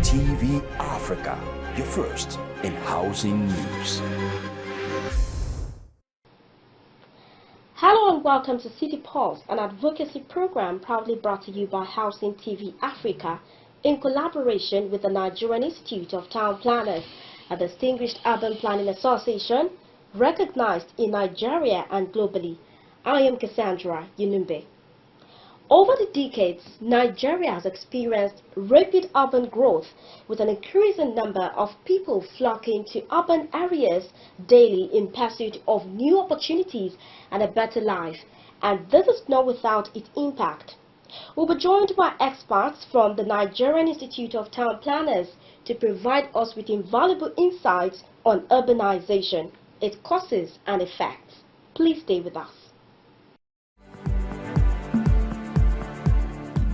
TV Africa, your first in housing news. Hello and welcome to City Pulse, an advocacy program proudly brought to you by Housing TV Africa in collaboration with the Nigerian Institute of Town Planners, a distinguished urban planning association recognized in Nigeria and globally. I am Cassandra Yunumbe. Over the decades, Nigeria has experienced rapid urban growth with an increasing number of people flocking to urban areas daily in pursuit of new opportunities and a better life, and this is not without its impact. We'll be joined by experts from the Nigerian Institute of Town Planners to provide us with invaluable insights on urbanization, its causes and effects. Please stay with us.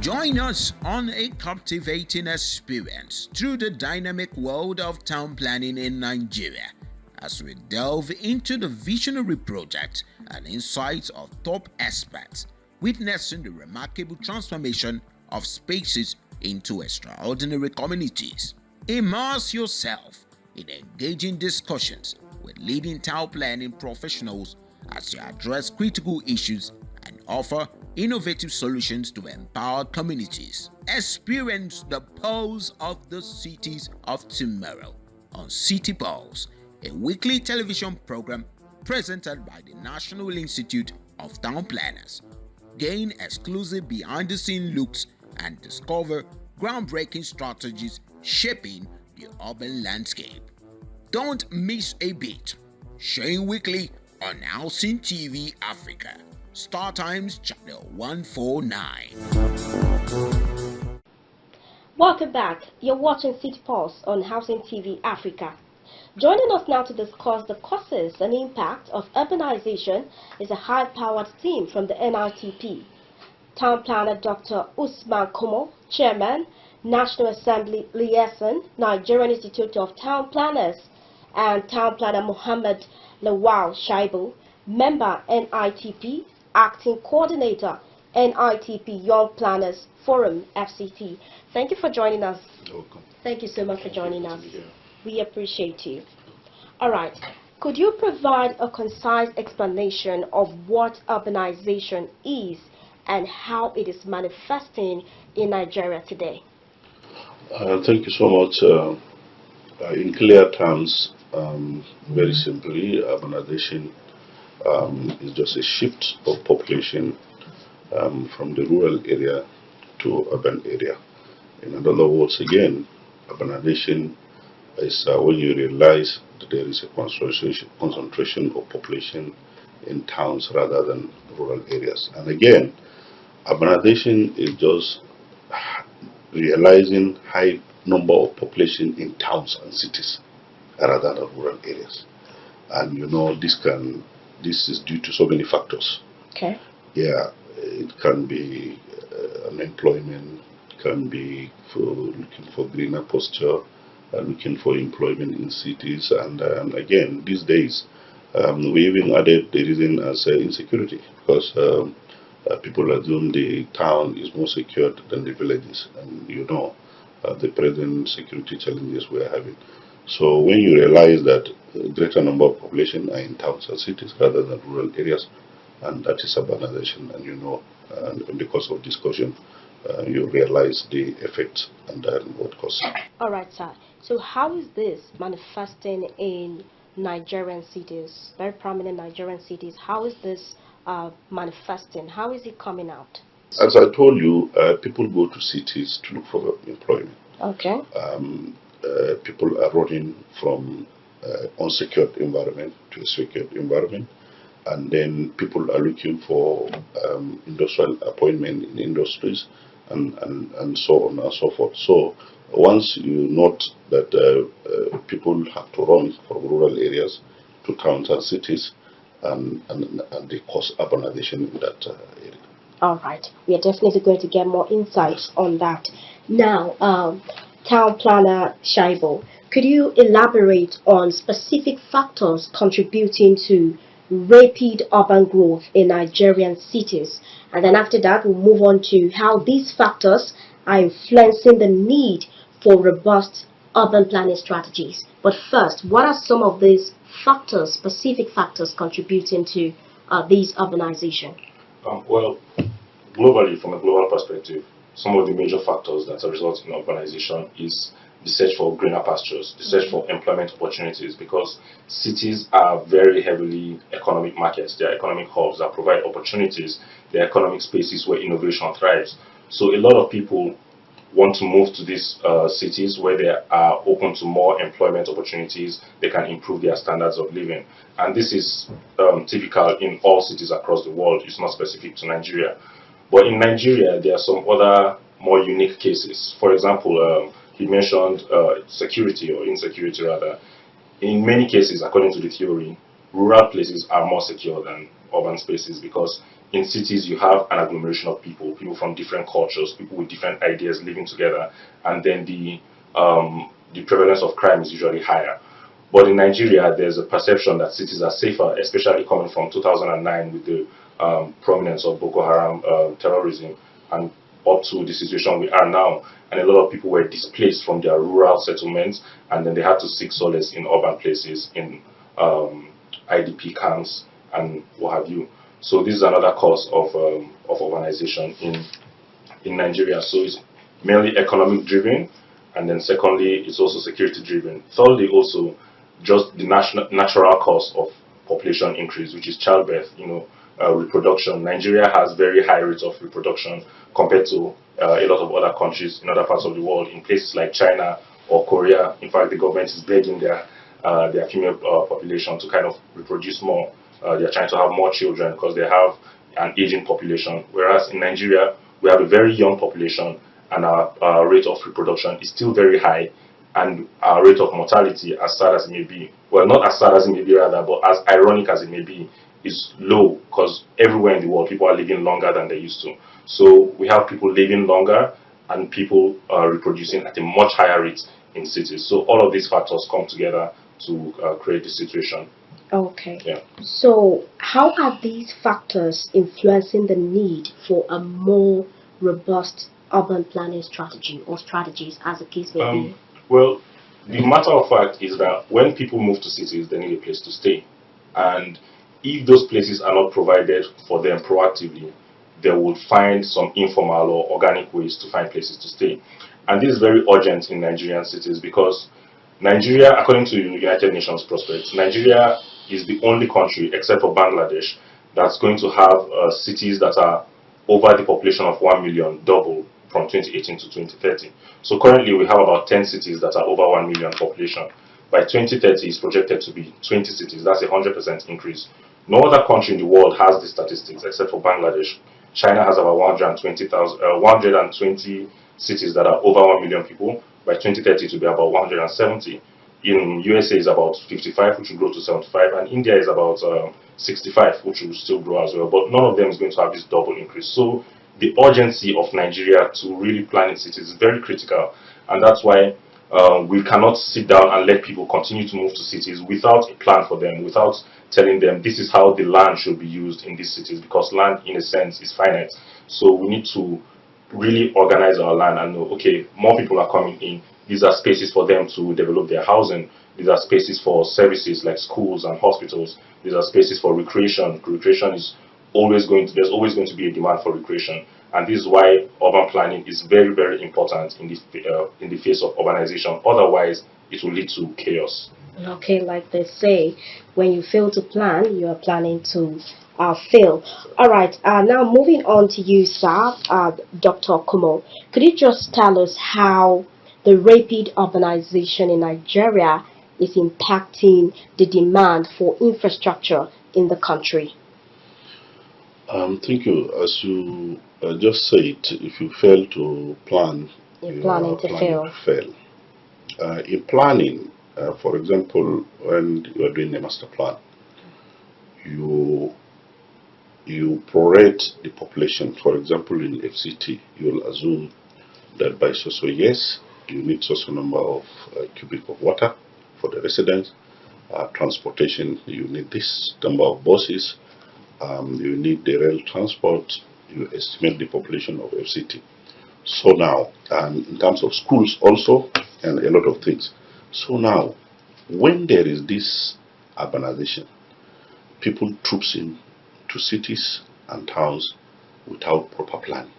Join us on a captivating experience through the dynamic world of town planning in Nigeria as we delve into the visionary projects and insights of top experts, witnessing the remarkable transformation of spaces into extraordinary communities. Immerse yourself in engaging discussions with leading town planning professionals as you address critical issues and offer innovative solutions to empower communities. Experience the pulse of the cities of tomorrow on City Pulse, a weekly television program presented by the National Institute of Town Planners. Gain exclusive behind-the-scenes looks and discover groundbreaking strategies shaping the urban landscape. Don't miss a beat. Showing weekly on Housing TV Africa. Star Times Channel 149. Welcome back. You're watching City Pulse on Housing TV Africa. Joining us now to discuss the causes and impact of urbanization is a high-powered team from the NITP. Town Planner Dr. Usman Kumo, Chairman, National Assembly Liaison, Nigerian Institute of Town Planners, and Town Planner Muhammad Lawal Shaibu, Member NITP, Acting Coordinator, NITP Young Planners Forum, FCT. Thank you for joining us. You're welcome. Thank you so much for joining us. We appreciate you. All right. Could you provide a concise explanation of what urbanization is and how it is manifesting in Nigeria today? Thank you so much. In clear terms, very simply, urbanization is just a shift of population from the rural area to urban area. In other words, again, urbanization is when you realize that there is a concentration of population in towns rather than rural areas. And again, urbanization is just realizing high number of population in towns and cities rather than rural areas. And you know, this is due to so many factors. Okay. Yeah, it can be unemployment, it can be for looking for greener pasture, looking for employment in cities, and again, these days, we even added the reason as insecurity, because people assume the town is more secured than the villages, and you know the present security challenges we are having. So when you realize that a greater number of population are in towns and cities rather than rural areas, and that is urbanization, and you know, because of discussion, you realize the effects and what causes. All right, sir. So how is this manifesting in Nigerian cities, very prominent Nigerian cities? How is this manifesting? How is it coming out? As I told you, people go to cities to look for employment. Okay. People are running from unsecured environment to a secured environment, and then people are looking for industrial appointment in industries and so on and so forth. So once you note that people have to run from rural areas to towns and cities, and they cause urbanization in that area. All right. We are definitely going to get more insights on that. Now, Town Planner Shaibo, could you elaborate on specific factors contributing to rapid urban growth in Nigerian cities? And then after that, we'll move on to how these factors are influencing the need for robust urban planning strategies. But first, what are some of these factors, specific factors contributing to this urbanization? Well, globally, from a global perspective, some of the major factors that are resulting in urbanization is the search for greener pastures, the search for employment opportunities, because cities are very heavily economic markets. They are economic hubs that provide opportunities. They are economic spaces where innovation thrives. So a lot of people want to move to these cities where they are open to more employment opportunities, they can improve their standards of living. And this is typical in all cities across the world. It's not specific to Nigeria. But in Nigeria, there are some other more unique cases. For example, he mentioned security or insecurity rather. In many cases, according to the theory, rural places are more secure than urban spaces because in cities you have an agglomeration of people, people from different cultures, people with different ideas living together, and then the prevalence of crime is usually higher. But in Nigeria, there's a perception that cities are safer, especially coming from 2009 with the prominence of Boko Haram terrorism and up to the situation we are now. And a lot of people were displaced from their rural settlements, and then they had to seek solace in urban places, in IDP camps, and what have you. So this is another cause of urbanization in Nigeria. So it's mainly economic driven, and then secondly, it's also security driven. Thirdly, also just the natural cause of population increase, which is childbirth. Reproduction. Nigeria has very high rates of reproduction compared to a lot of other countries in other parts of the world. In places like China or Korea, in fact, the government is begging their female population to kind of reproduce more. They are trying to have more children because they have an aging population. Whereas in Nigeria, we have a very young population, and our rate of reproduction is still very high, and our rate of mortality, as sad as it may be, well, not as sad as it may be rather, but as ironic as it may be, is low because everywhere in the world people are living longer than they used to. So we have people living longer and people reproducing at a much higher rate in cities. So all of these factors come together to create this situation. Okay. Yeah. So, how are these factors influencing the need for a more robust urban planning strategy or strategies, as the case may be? Well, the matter of fact is that when people move to cities, they need a place to stay. And if those places are not provided for them proactively, they will find some informal or organic ways to find places to stay. And this is very urgent in Nigerian cities because Nigeria, according to United Nations prospects, Nigeria is the only country, except for Bangladesh, that's going to have cities that are over the population of 1 million, double from 2018 to 2030. So currently we have about 10 cities that are over 1 million population. By 2030, it's projected to be 20 cities. That's a 100% increase. No other country in the world has these statistics except for Bangladesh. China has about 120 cities that are over 1 million people. By 2030, it will be about 170. In USA is about 55, which will grow to 75, and India is about 65, which will still grow as well. But none of them is going to have this double increase. So the urgency of Nigeria to really plan its cities is very critical, and that's why we cannot sit down and let people continue to move to cities without a plan for them, without telling them this is how the land should be used in these cities, because land, in a sense, is finite. So we need to really organize our land and know, okay, more people are coming in. These are spaces for them to develop their housing. These are spaces for services like schools and hospitals. These are spaces for recreation. Recreation is there's always going to be a demand for recreation. And this is why urban planning is very, very important in the face of urbanization. Otherwise, it will lead to chaos. Okay, like they say, when you fail to plan, you are planning to fail. All right, now moving on to you, sir, Dr. Kumo. Could you just tell us how the rapid urbanization in Nigeria is impacting the demand for infrastructure in the country? Thank you. As you just said, if you fail to plan, You're you planning are to planning fail. to fail. In planning, for example, when you are doing a master plan, you prorate the population. For example, in FCT, you will assume that by so years, you need such a number of cubic of water for the residents. Transportation, you need this number of buses. You need the rail transport. You estimate the population of FCT. So now, in terms of schools also, and a lot of things. So now, when there is this urbanization, people troops in to cities and towns without proper planning,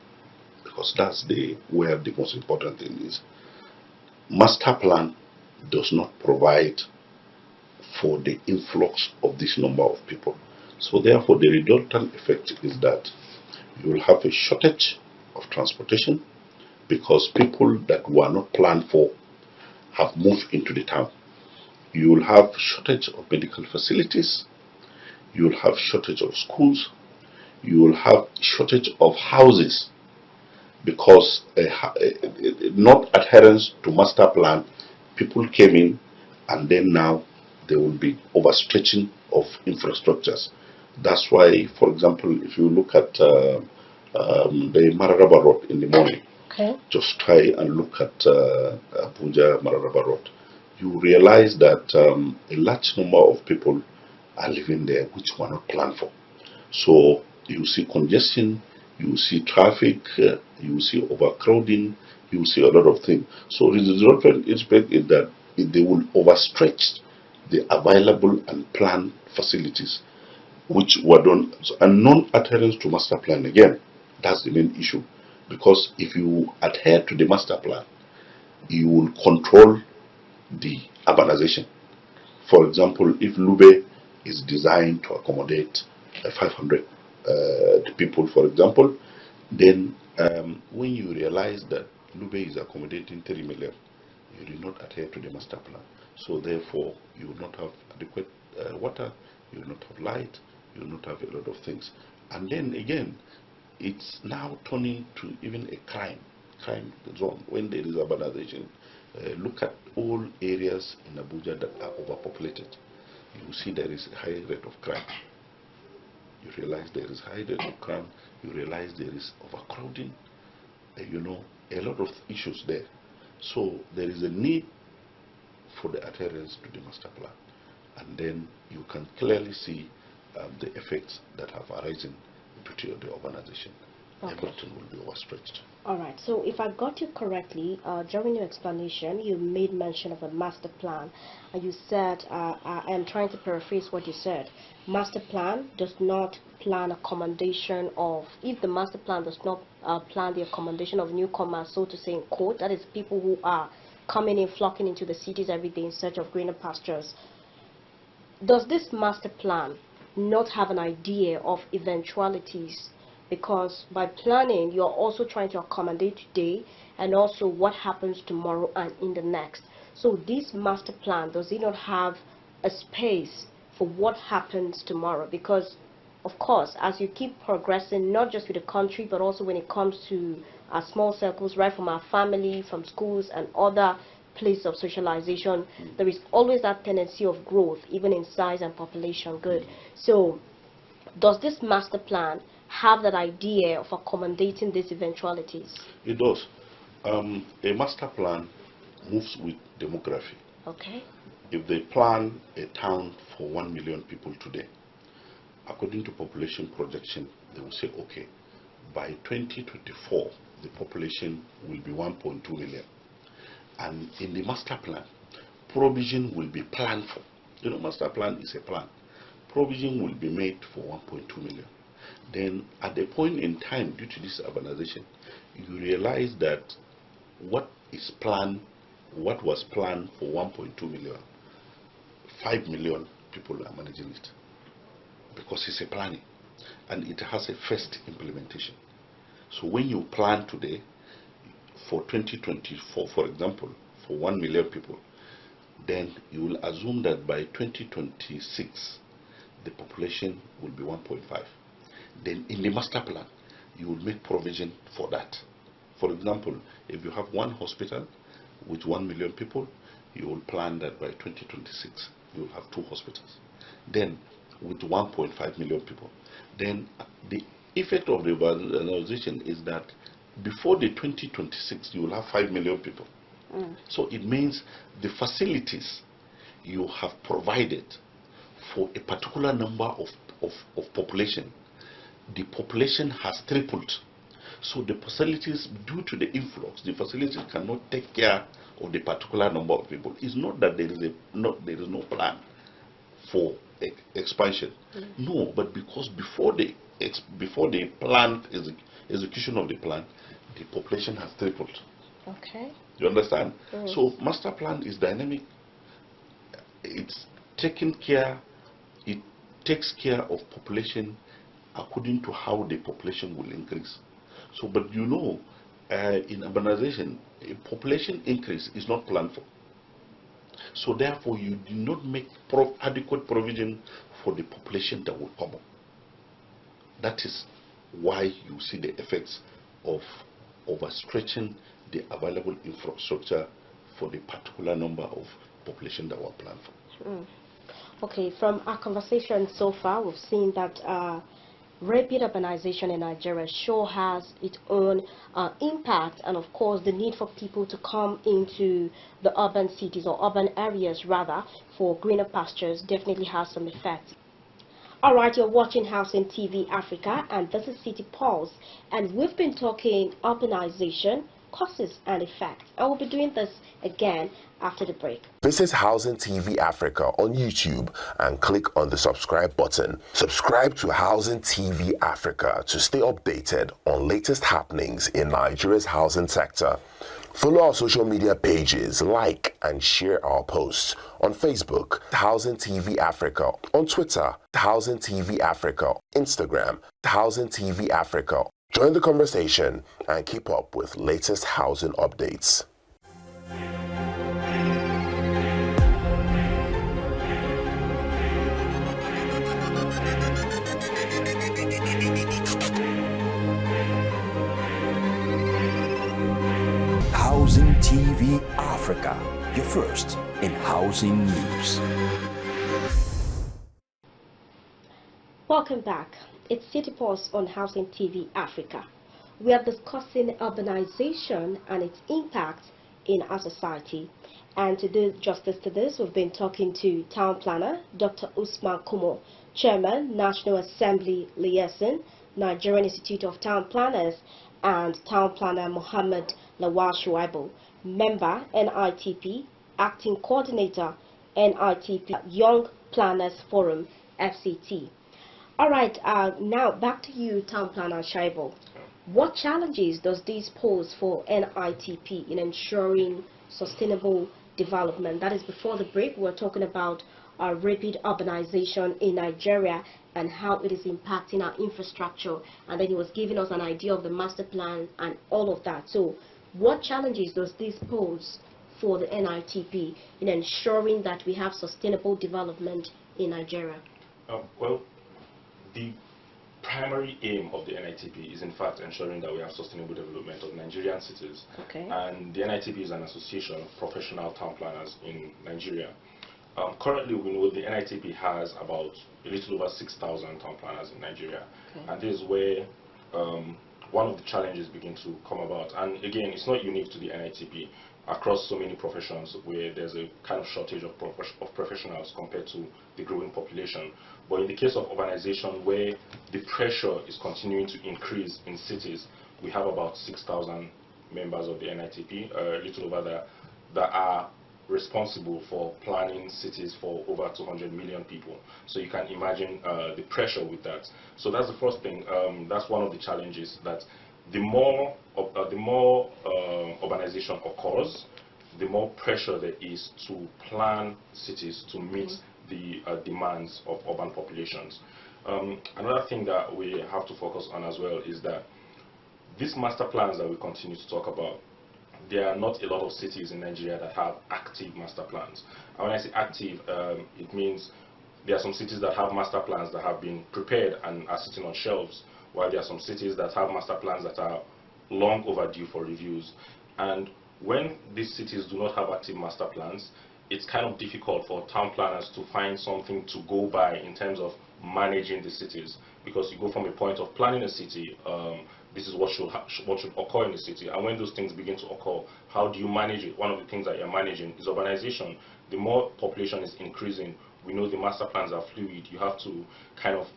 because that's where the most important thing is. Master plan does not provide for the influx of this number of people. So therefore, the resultant effect is that you will have a shortage of transportation, because people that were not planned for have moved into the town. You will have shortage of medical facilities. You will have shortage of schools. You will have shortage of houses, because not adherence to master plan, people came in, and then now there will be overstretching of infrastructures. That's why, for example, if you look at the Mararaba Road in the morning, Okay. just try and look at Abuja Mararaba Road, you realize that a large number of people are living there which were not planned for. So you see congestion, you see traffic, you see overcrowding, you see a lot of things. So the resultant effect is that they will overstretch the available and planned facilities which were done. And non-adherence to master plan, again, that's the main issue. Because if you adhere to the master plan, you will control the urbanization. For example, if Lube is designed to accommodate 500 people, for example, then when you realize that Lube is accommodating 3 million, you did not adhere to the master plan. So therefore, you will not have adequate water, you will not have light, you will not have a lot of things. And then again, it's now turning to even a crime zone when there is urbanization. Look at all areas in Abuja that are overpopulated. You see there is a high rate of crime. You realize there is high rate of crime. You realize there is overcrowding. You know, a lot of issues there. So there is a need for the adherence to the master plan. And then you can clearly see the effects that have arisen due to the urbanization. Okay. Everything will be overstretched. All right. So if I got you correctly, during your explanation, you made mention of a master plan. You said, I am trying to paraphrase what you said. Master plan does not plan accommodation of, if the master plan does not plan the accommodation of newcomers, so to say in quote, that is people who are coming in, flocking into the cities every day in search of greener pastures. Does this master plan not have an idea of eventualities? Because by planning, you're also trying to accommodate today and also what happens tomorrow and in the next. So this master plan, does it not have a space for what happens tomorrow? Because of course, as you keep progressing, not just with the country, but also when it comes to our small circles, right from our family, from schools and other place of socialization, there is always that tendency of growth, even in size and population. Good. So does this master plan have that idea of accommodating these eventualities? It does. A master plan moves with demography. Okay. If they plan a town for 1 million people today, according to population projection, they will say, okay, by 2024, the population will be 1.2 million. And in the master plan, provision will be planned for. You know, master plan is a plan. Provision will be made for 1.2 million. Then at the point in time, due to this urbanization, you realize that what was planned for 1.2 million, 5 million people are managing it. Because it's a planning. And it has a first implementation. So when you plan today, for 2024, for example, for 1 million people, then you will assume that by 2026, the population will be 1.5. Then in the master plan, you will make provision for that. For example, if you have one hospital with 1 million people, you will plan that by 2026, you will have 2 hospitals. Then with 1.5 million people, then the effect of the urbanization is that before the 2026, you will have 5 million people. So it means the facilities you have provided for a particular number of population, the population has tripled. So the facilities, due to the influx, the facilities cannot take care of the particular number of people. It's not that there is no plan for expansion. No, but because before the execution of the plan, the population has tripled. Okay. You understand? So master plan is dynamic. It's taking care. It takes care of population according to how the population will increase. So, but you know, in urbanization, a population increase is not planned for. So therefore, you do not make adequate provision for the population that will come up. That is why you see the effects of overstretching the available infrastructure for the particular number of population that were planned for. Okay, from our conversation so far, we've seen that rapid urbanization in Nigeria sure has its own impact, and of course the need for people to come into the urban cities, or urban areas rather, for greener pastures definitely has some effect. Alright, you're watching Housing TV Africa, and this is City Pulse, and we've been talking urbanization, causes and effects. I will be doing this again after the break. Visit Housing TV Africa on YouTube and click on the subscribe button. Subscribe to Housing TV Africa to stay updated on latest happenings in Nigeria's housing sector. Follow our social media pages, like and share our posts on Facebook, Housing TV Africa, on Twitter, Housing TV Africa, Instagram, Housing TV Africa. Join the conversation and keep up with latest housing updates. Housing TV Africa, your first in housing news. Welcome back. It's City Pulse on Housing TV Africa. We are discussing urbanization and its impact in our society. And to do justice to this, we've been talking to Town Planner Dr. Usman Kumo, Chairman, National Assembly Liaison, Nigerian Institute of Town Planners, and Town Planner Mohammed Lawal Shuaibu, Member, NITP, Acting Coordinator, NITP Young Planners Forum, FCT. All right, now back to you, Town Planner Shuaibu. What challenges does this pose for NITP in ensuring sustainable development? That is, before the break, we were talking about rapid urbanization in Nigeria and how it is impacting our infrastructure, and then he was giving us an idea of the master plan and all of that. So what challenges does this pose for the NITP in ensuring that we have sustainable development in Nigeria? Well, the primary aim of the NITP is in fact ensuring that we have sustainable development of Nigerian cities. Okay. And the NITP is an association of professional town planners in Nigeria. Currently, we know the NITP has about a little over 6,000 town planners in Nigeria. Okay. And this is where one of the challenges begin to come about. And again, it's not unique to the NITP. Across so many professions where there's a kind of shortage of professionals compared to the growing population. But in the case of urbanization, where the pressure is continuing to increase in cities, we have about 6,000 members of the NITP, a little over that are responsible for planning cities for over 200 million people. So you can imagine the pressure with that. So that's the first thing. That's one of the challenges, that the more urbanization occurs, the more pressure there is to plan cities to meet the demands of urban populations. Another thing that we have to focus on as well is that these master plans that we continue to talk about, there are not a lot of cities in Nigeria that have active master plans. And when I say active, it means there are some cities that have master plans that have been prepared and are sitting on shelves, while there are some cities that have master plans that are long overdue for reviews. And when these cities do not have active master plans, it's kind of difficult for town planners to find something to go by in terms of managing the cities, because you go from a point of planning a city, this is what should occur in the city, and when those things begin to occur, how do you manage it? One of the things that you're managing is urbanization. The more population is increasing, we know the master plans are fluid. You have to kind of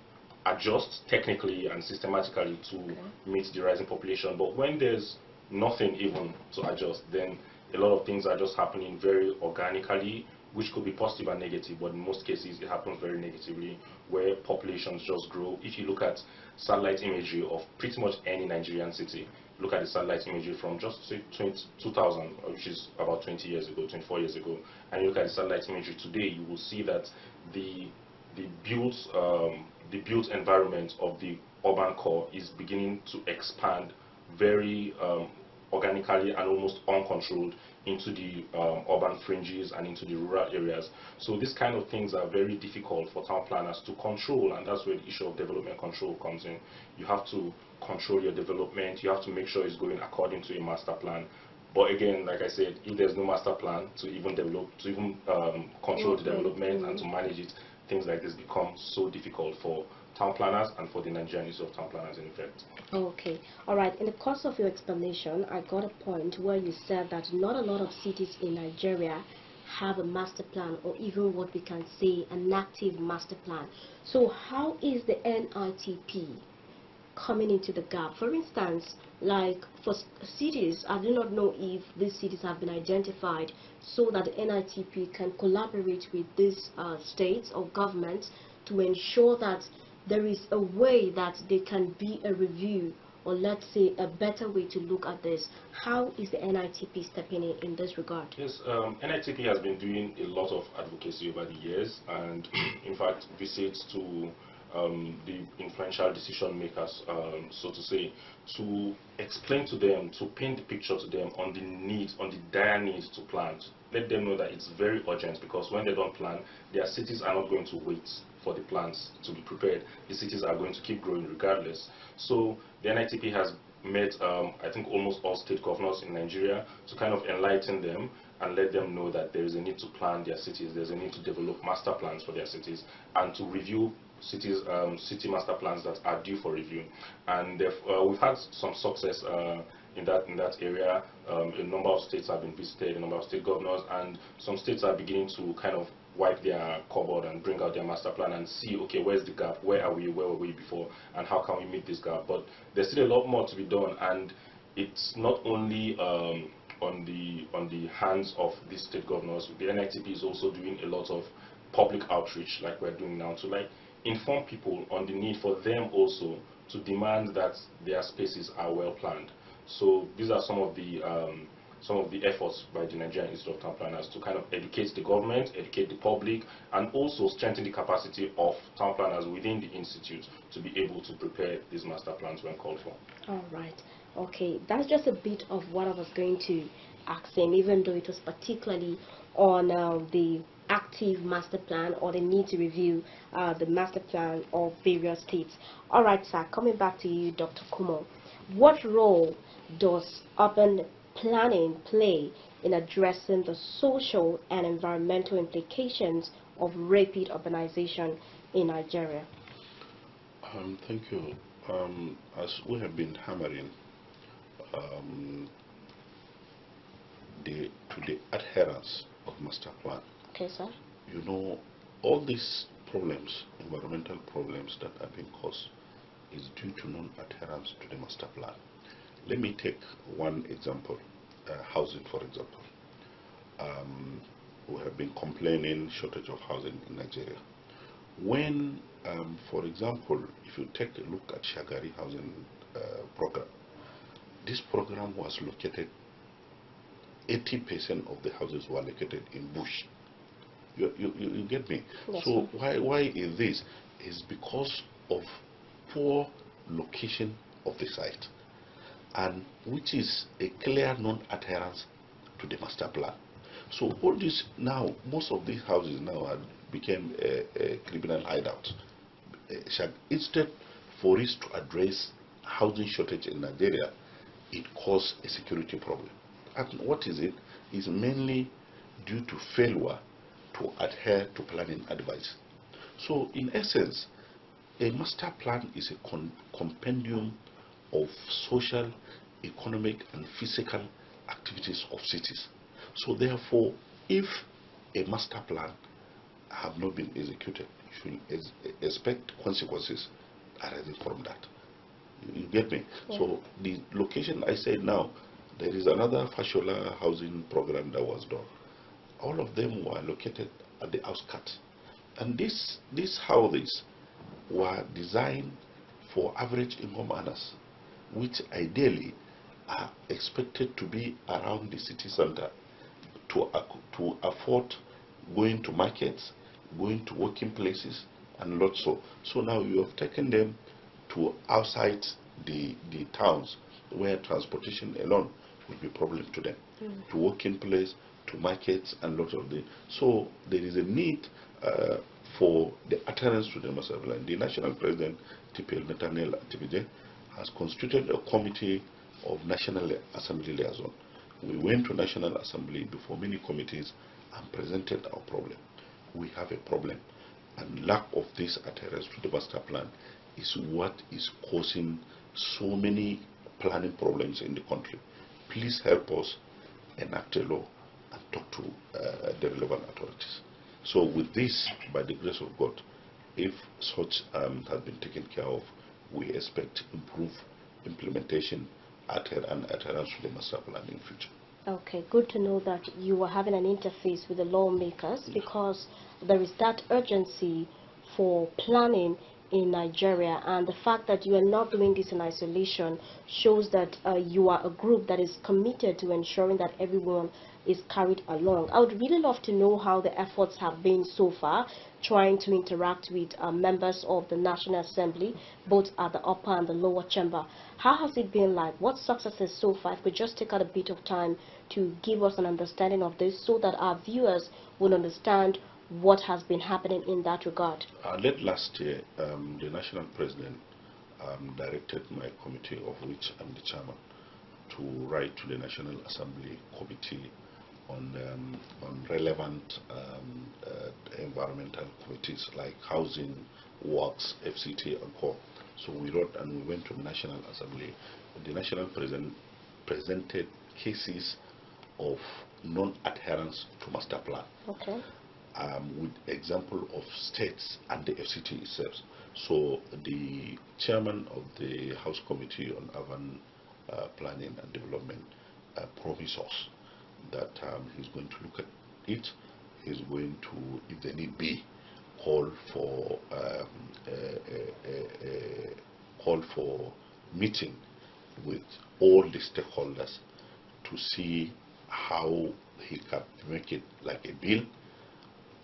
adjust technically and systematically to meet the rising population. But when there's nothing even to adjust, then a lot of things are just happening very organically, which could be positive and negative, but in most cases it happens very negatively, where populations just grow. If you look at satellite imagery of pretty much any Nigerian city, look at the satellite imagery from just say 2000, which is about 20 years ago, 24 years ago, and you look at the satellite imagery today, you will see that the built environment of the urban core is beginning to expand very organically and almost uncontrolled into the urban fringes and into the rural areas. So these kind of things are very difficult for town planners to control, and that's where the issue of development control comes in. You have to control your development, you have to make sure it's going according to a master plan. But again, like I said, if there's no master plan to even develop, to even control the development and to manage it, things like this become so difficult for town planners and for the Nigerian Institute of Town Planners in effect. Okay, all right. In the course of your explanation, I got a point where you said that not a lot of cities in Nigeria have a master plan, or even what we can say an active master plan. So how is the NITP coming into the gap? For instance, like for cities, I do not know if these cities have been identified so that the NITP can collaborate with these states or governments to ensure that there is a way that there can be a review, or let's say a better way to look at this. How is the NITP stepping in this regard? Yes, NITP has been doing a lot of advocacy over the years, and in fact visits to the influential decision makers, so to say, to explain to them, to paint the picture to them on the need, on the dire need to plan. Let them know that it's very urgent, because when they don't plan, their cities are not going to wait for the plans to be prepared. The cities are going to keep growing regardless. So the NITP has met, I think, almost all state governors in Nigeria to kind of enlighten them and let them know that there is a need to plan their cities, there's a need to develop master plans for their cities, and to review cities, city master plans that are due for review. And we've had some success in that area. A number of states have been visited, a number of state governors, and some states are beginning to kind of wipe their cupboard and bring out their master plan and see, okay, where's the gap, where are we, where were we before, and how can we meet this gap. But there's still a lot more to be done, and it's not only on the hands of these state governors. The NITP is also doing a lot of public outreach, like we're doing now, to like inform people on the need for them also to demand that their spaces are well planned. So these are some of the efforts by the Nigerian Institute of Town Planners to kind of educate the government, educate the public, and also strengthen the capacity of town planners within the institute to be able to prepare these master plans when called for. All right. Okay, that's just a bit of what I was going to ask him, even though it was particularly on the active master plan, or the need to review the master plan of various states. All right, sir, coming back to you, Dr. Kumo. What role does urban planning play in addressing the social and environmental implications of rapid urbanization in Nigeria? Thank you. As we have been hammering to the adherence of master plan. Okay, sir. You know, all these problems, environmental problems that are being caused, is due to non-adherence to the master plan. Let me take one example, housing, for example. We have been complaining shortage of housing in Nigeria. When, for example, if you take a look at Shagari housing program, this program was located, 80% of the houses were located in bush. You get me? Yes, so why is this? It's because of poor location of the site, and which is a clear non-adherence to the master plan. So all this now, most of these houses now have become a criminal hideout. Instead for us to address housing shortage in Nigeria, it caused a security problem. And what is it? It's mainly due to failure to adhere to planning advice. So in essence, a master plan is a compendium of social, economic and physical activities of cities. So therefore, if a master plan have not been executed, you should expect consequences arising from that. You get me? Yeah. So the location I said now, there is another Fashola housing program that was done. All of them were located at the outskirts. And these houses were designed for average income earners, which ideally are expected to be around the city center to afford going to markets, going to working places, and lots so. So now you have taken them to outside the towns where transportation alone will be a problem to them, to working place, to markets, and lots of the. So there is a need for the adherence to the master plan. The national president, TPL Nathaniel Atibide, has constituted a committee of National Assembly liaison. We went to National Assembly before many committees and presented our problem. We have a problem, and lack of this adherence to the master plan is what is causing so many planning problems in the country. Please help us enact a law and talk to the relevant authorities. So with this, by the grace of God, if such has been taken care of, we expect improved implementation and adherence to the master plan in future. Okay, good to know that you are having an interface with the lawmakers, because there is that urgency for planning in Nigeria, and the fact that you are not doing this in isolation shows that you are a group that is committed to ensuring that everyone is carried along. I would really love to know how the efforts have been so far, trying to interact with members of the National Assembly, both at the upper and the lower chamber. How has it been like? What successes so far? If we just take out a bit of time to give us an understanding of this, so that our viewers will understand what has been happening in that regard. Late last year, the national president directed my committee, of which I'm the chairman, to write to the National Assembly Committee on relevant environmental committees like housing, works, FCT, and co. So we wrote and we went to the National Assembly. The national president presented cases of non-adherence to master plan. Okay. With example of states and the FCT itself. So the chairman of the House Committee on Urban Planning and Development promised us that he's going to look at it. He's going to, if there need be, call for meeting with all the stakeholders to see how he can make it like a bill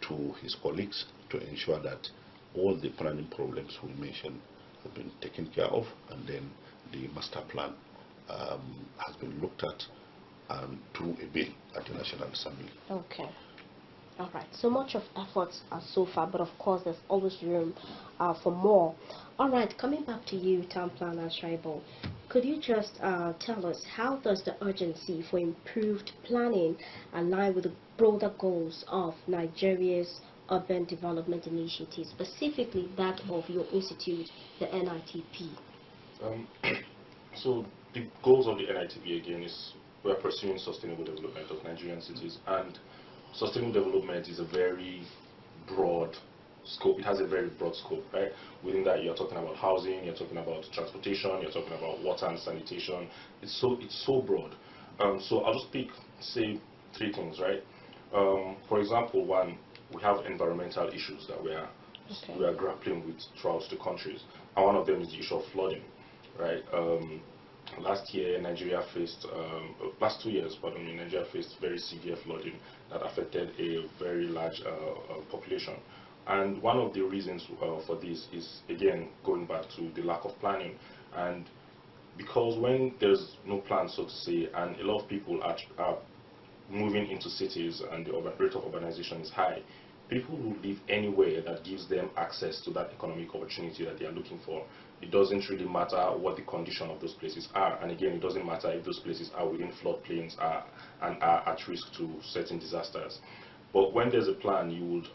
to his colleagues to ensure that all the planning problems we mentioned have been taken care of, and then the master plan has been looked at through a bill at the National Assembly. Okay. All right. So much of efforts are so far, but of course there's always room for more. All right. Coming back to you, Town Planner Shaibo, could you just tell us, how does the urgency for improved planning align with the broader goals of Nigeria's urban development initiative, specifically that of your institute, the NITP? So the goals of the NITP again is we are pursuing sustainable development of Nigerian cities, and sustainable development is a very broad scope. It has a very broad scope, right? Within that, you're talking about housing, you're talking about transportation, you're talking about water and sanitation. It's so broad. So I'll just say three things, right? For example, one, we have environmental issues that we are grappling with throughout the countries, and one of them is the issue of flooding, right? Last year, Nigeria faced, last 2 years, pardon me, Nigeria faced very severe flooding that affected a very large population. And one of the reasons for this is, again, going back to the lack of planning. And because when there's no plan, so to say, and a lot of people are moving into cities and the rate of urbanization is high, people who live anywhere that gives them access to that economic opportunity that they are looking for. It doesn't really matter what the condition of those places are. And again, it doesn't matter if those places are within floodplains and are at risk to certain disasters. But when there's a plan, you would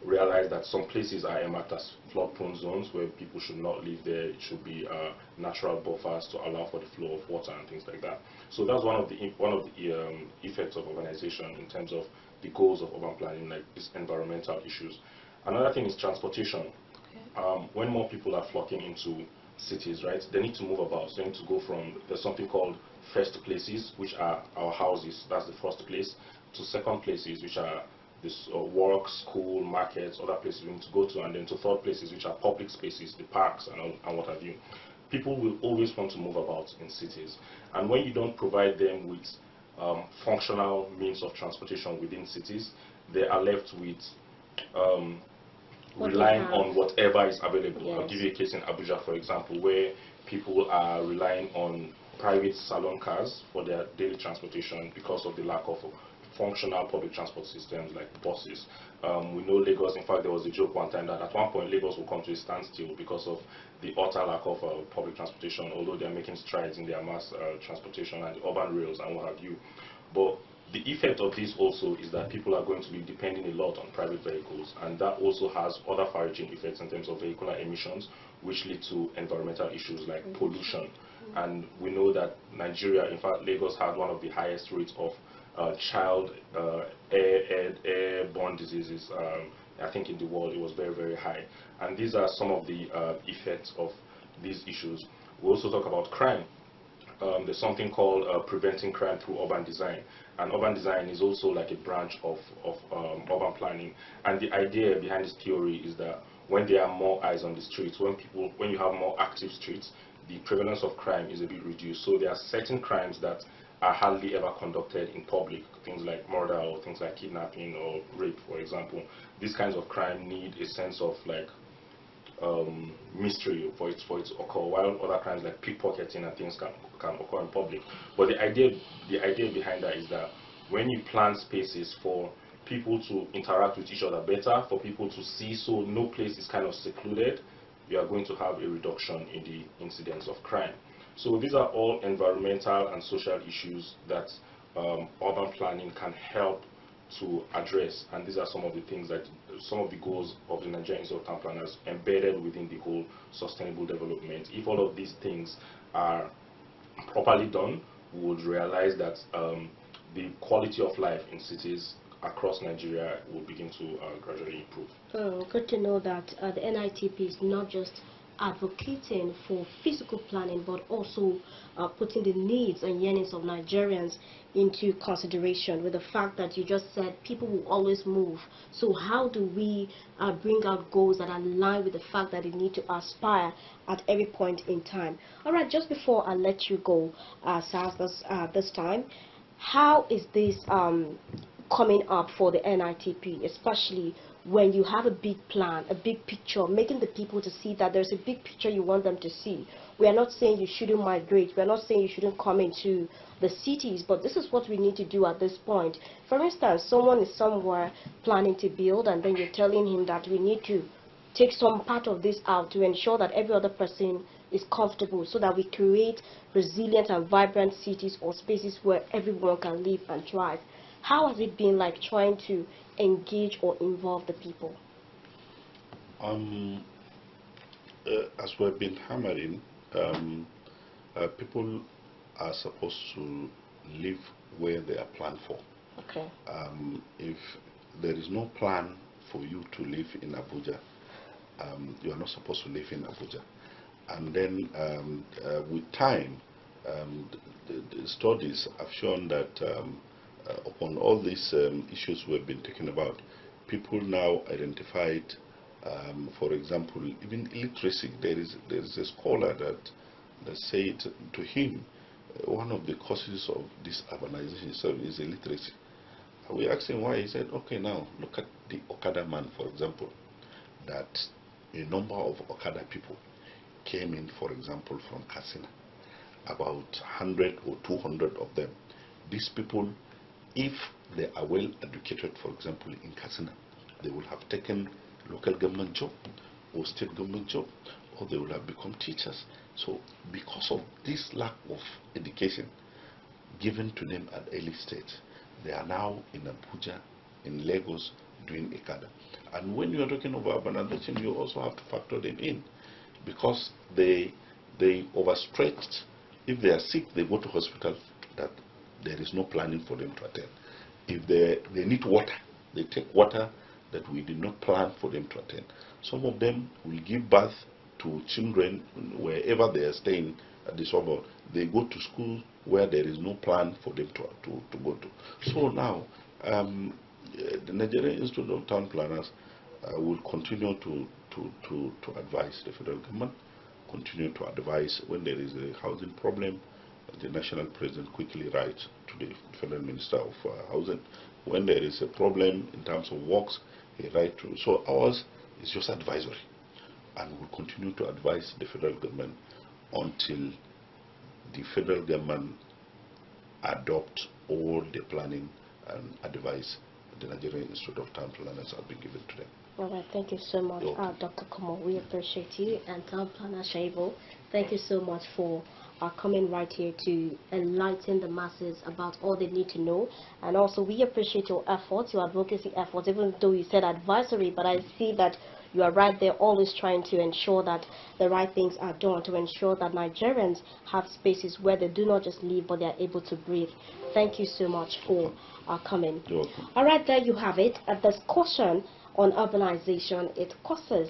realize that some places are earmarked as flood-prone zones where people should not live there. It should be natural buffers to allow for the flow of water and things like that. So that's one of the effects of urbanization in terms of the goals of urban planning, like these environmental issues. Another thing is transportation. When more people are flocking into cities, right, they need to move about. So they need to go from, there's something called first places, which are our houses, that's the first place, to second places, which are this work, school, markets, other places we need to go to, and then to third places, which are public spaces, the parks and what have you. People will always want to move about in cities, and when you don't provide them with functional means of transportation within cities, they are left with relying on whatever is available. Yes. I'll give you a case in Abuja, for example, where people are relying on private salon cars for their daily transportation because of the lack of functional public transport systems like buses. We know Lagos, in fact, there was a joke one time that at one point Lagos will come to a standstill because of the utter lack of public transportation, although they are making strides in their mass transportation and the urban rails and what have you. But the effect of this also is that people are going to be depending a lot on private vehicles, and that also has other far-reaching effects in terms of vehicular emissions, which lead to environmental issues like pollution. And we know that Nigeria, in fact, Lagos had one of the highest rates of child airborne diseases. I think in the world it was very, very high. And these are some of the effects of these issues. We also talk about crime. There's something called preventing crime through urban design. And urban design is also like a branch of urban planning. And the idea behind this theory is that when there are more eyes on the streets, when you have more active streets, the prevalence of crime is a bit reduced. So there are certain crimes that are hardly ever conducted in public, things like murder or things like kidnapping or rape, for example. These kinds of crime need a sense of like mystery for it to occur, while other crimes like pickpocketing and things can occur in public. But the idea behind that is that when you plan spaces for people to interact with each other better, for people to see, so no place is kind of secluded, you are going to have a reduction in the incidence of crime. So these are all environmental and social issues that urban planning can help to address, and these are some of the things that, some of the goals of the Nigerian Institute of Town Planners embedded within the whole sustainable development. If all of these things are properly done, we would realize that the quality of life in cities across Nigeria will begin to gradually improve. Good to know that the NITP is not just advocating for physical planning, but also putting the needs and yearnings of Nigerians into consideration, with the fact that you just said people will always move. So how do we bring out goals that align with the fact that they need to aspire at every point in time? All right, just before I let you go, Saz, this time, how is this coming up for the NITP, especially when you have a big plan, a big picture, making the people to see that there's a big picture you want them to see? We are not saying you shouldn't migrate, we are not saying you shouldn't come into the cities, but this is what we need to do at this point. For instance, someone is somewhere planning to build, and then you're telling him that we need to take some part of this out to ensure that every other person is comfortable, so that we create resilient and vibrant cities or spaces where everyone can live and thrive. How has it been like trying to engage or involve the people? As we've been hammering, people are supposed to live where they are planned for. Okay. If there is no plan for you to live in Abuja, you are not supposed to live in Abuja. And then with time, the studies have shown that upon all these issues we've been talking about, people now identified, for example, even illiteracy. There is a scholar that said to him, one of the causes of this urbanization is illiteracy. We asked him why. He said, okay, now look at the Okada man, for example, that a number of Okada people came in, for example, from Katsina, about 100 or 200 of them. These people, if they are well educated, for example, in Katsina, they will have taken local government job or state government job, or they will have become teachers. So because of this lack of education given to them at early stage, they are now in Abuja, in Lagos, doing Okada. And when you are talking about urbanization, you also have to factor them in, because they overstretched. If they are sick, they go to hospital that there is no planning for them to attend. If they need water, they take water that we did not plan for them to attend. Some of them will give birth to children wherever they are staying at the suburb. They go to school where there is no plan for them to go to. So now, the Nigerian Institute of Town Planners will continue to advise the federal government, continue to advise when there is a housing problem. The national president quickly writes to the federal minister of housing. When there is a problem in terms of works, he writes to. So ours is just advisory, and we'll continue to advise the federal government until the federal government adopt all the planning and advice the Nigerian Institute of Town Planners have been given to them. All right, thank you so much, Dr. Kumo. We appreciate you. And Town Planner Shaibo, thank you so much for coming right here to enlighten the masses about all they need to know. And also, we appreciate your efforts, your advocacy efforts, even though you said advisory, but I see that you are right there always trying to ensure that the right things are done, to ensure that Nigerians have spaces where they do not just live, but they are able to breathe. Thank you so much for coming. You're welcome. All right, there you have it. A discussion on urbanization, its causes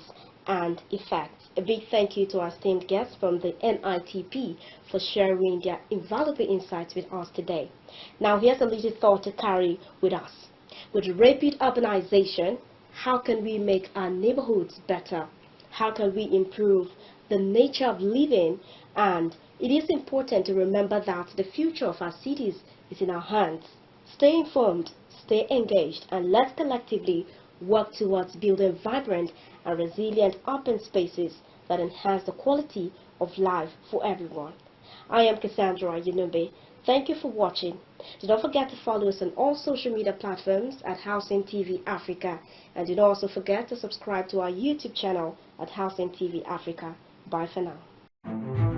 and effects. A big thank you to our esteemed guests from the NITP for sharing their invaluable insights with us today. Now, here's a little thought to carry with us. With rapid urbanization, how can we make our neighborhoods better? How can we improve the nature of living? And it is important to remember that the future of our cities is in our hands. Stay informed, stay engaged, and let's collectively work towards building vibrant and resilient urban spaces that enhance the quality of life for everyone. I am Cassandra Yunube. Thank you for watching. Do not forget to follow us on all social media platforms at Housing TV Africa, and do not also forget to subscribe to our YouTube channel at Housing TV Africa. Bye for now.